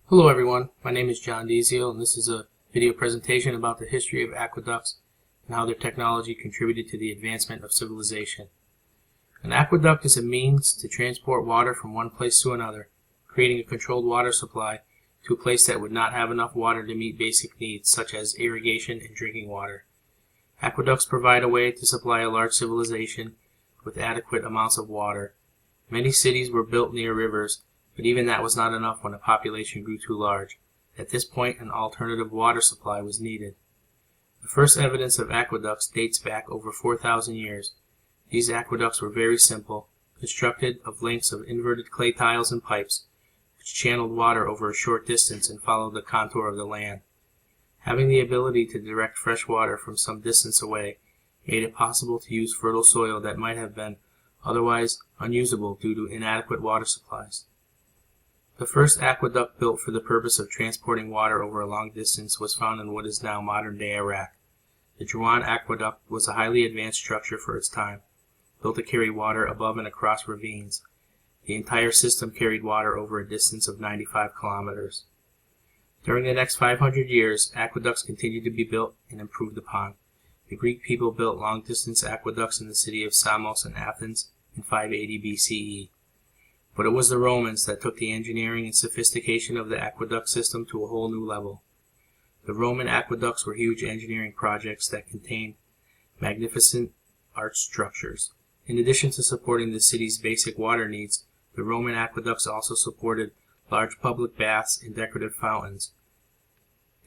Hello everyone, my name is John Deziel and this is a video presentation about the history of aqueducts and how their technology contributed to the advancement of civilization. An aqueduct is a means to transport water from one place to another, creating a controlled water supply to a place that would not have enough water to meet basic needs such as irrigation and drinking water. Aqueducts provide a way to supply a large civilization with adequate amounts of water. Many cities were built near rivers, but even that was not enough when a population grew too large. At this point, an alternative water supply was needed. The first evidence of aqueducts dates back over 4,000 years. These aqueducts were very simple, constructed of lengths of inverted clay tiles and pipes, which channeled water over a short distance and followed the contour of the land. Having the ability to direct fresh water from some distance away made it possible to use fertile soil that might have been otherwise unusable due to inadequate water supplies. The first aqueduct built for the purpose of transporting water over a long distance was found in what is now modern-day Iraq. The Juan Aqueduct was a highly advanced structure for its time, built to carry water above and across ravines. The entire system carried water over a distance of 95 kilometers. During the next 500 years, aqueducts continued to be built and improved upon. The Greek people built long-distance aqueducts in the city of Samos and Athens in 580 BCE. But it was the Romans that took the engineering and sophistication of the aqueduct system to a whole new level. The Roman aqueducts were huge engineering projects that contained magnificent arch structures. In addition to supporting the city's basic water needs, the Roman aqueducts also supported large public baths and decorative fountains.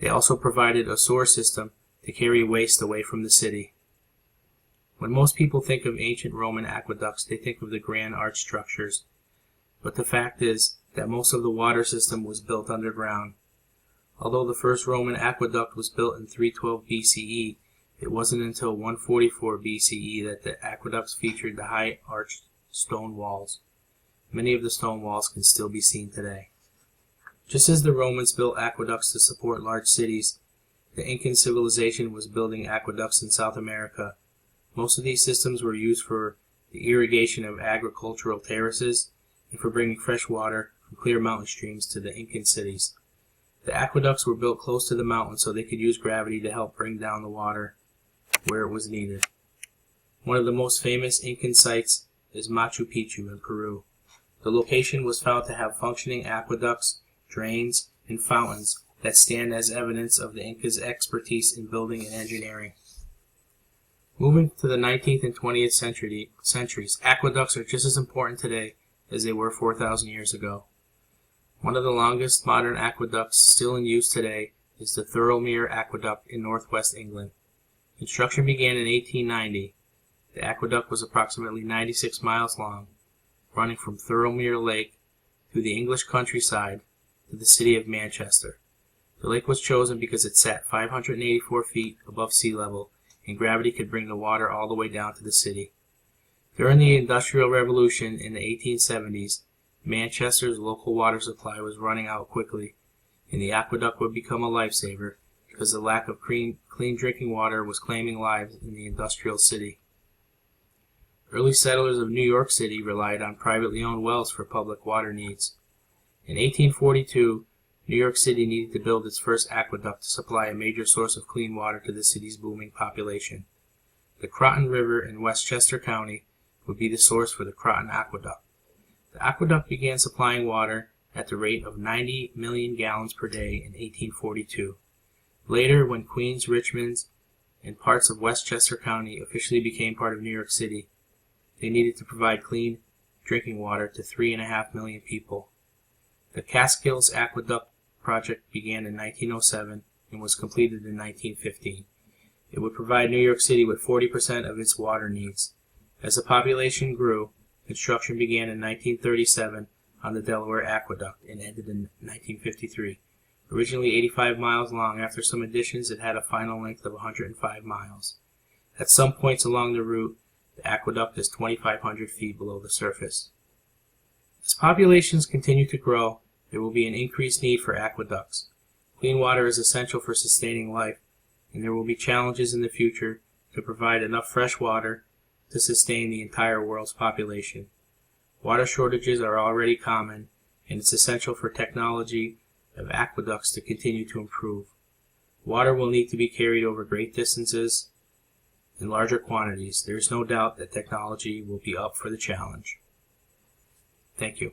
They also provided a sewer system to carry waste away from the city. When most people think of ancient Roman aqueducts, they think of the grand arch structures. But the fact is that most of the water system was built underground. Although the first Roman aqueduct was built in 312 BCE, it wasn't until 144 BCE that the aqueducts featured the high arched stone walls. Many of the stone walls can still be seen today. Just as the Romans built aqueducts to support large cities, the Incan civilization was building aqueducts in South America. Most of these systems were used for the irrigation of agricultural terraces and for bringing fresh water from clear mountain streams to the Incan cities. The aqueducts were built close to the mountains so they could use gravity to help bring down the water where it was needed. One of the most famous Incan sites is Machu Picchu in Peru. The location was found to have functioning aqueducts, drains, and fountains that stand as evidence of the Incas' expertise in building and engineering. Moving to the 19th and 20th centuries, aqueducts are just as important today as they were 4,000 years ago. One of the longest modern aqueducts still in use today is the Thirlmere Aqueduct in northwest England. Construction began in 1890. The aqueduct was approximately 96 miles long, running from Thirlmere Lake through the English countryside to the city of Manchester. The lake was chosen because it sat 584 feet above sea level, and gravity could bring the water all the way down to the city. During the Industrial Revolution in the 1870s, Manchester's local water supply was running out quickly, and the aqueduct would become a lifesaver because the lack of clean drinking water was claiming lives in the industrial city. Early settlers of New York City relied on privately owned wells for public water needs. In 1842, New York City needed to build its first aqueduct to supply a major source of clean water to the city's booming population. The Croton River in Westchester County would be the source for the Croton Aqueduct. The aqueduct began supplying water at the rate of 90 million gallons per day in 1842. Later, when Queens, Richmond, and parts of Westchester County officially became part of New York City, they needed to provide clean drinking water to 3.5 million people. The Catskills Aqueduct project began in 1907 and was completed in 1915. It would provide New York City with 40% of its water needs. As the population grew, construction began in 1937 on the Delaware Aqueduct and ended in 1953. Originally 85 miles long, after some additions it had a final length of 105 miles. At some points along the route, the aqueduct is 2,500 feet below the surface. As populations continue to grow, there will be an increased need for aqueducts. Clean water is essential for sustaining life, and there will be challenges in the future to provide enough fresh water to sustain the entire world's population. Water shortages are already common, and it's essential for technology of aqueducts to continue to improve. Water will need to be carried over great distances in larger quantities. There is no doubt that technology will be up for the challenge. Thank you.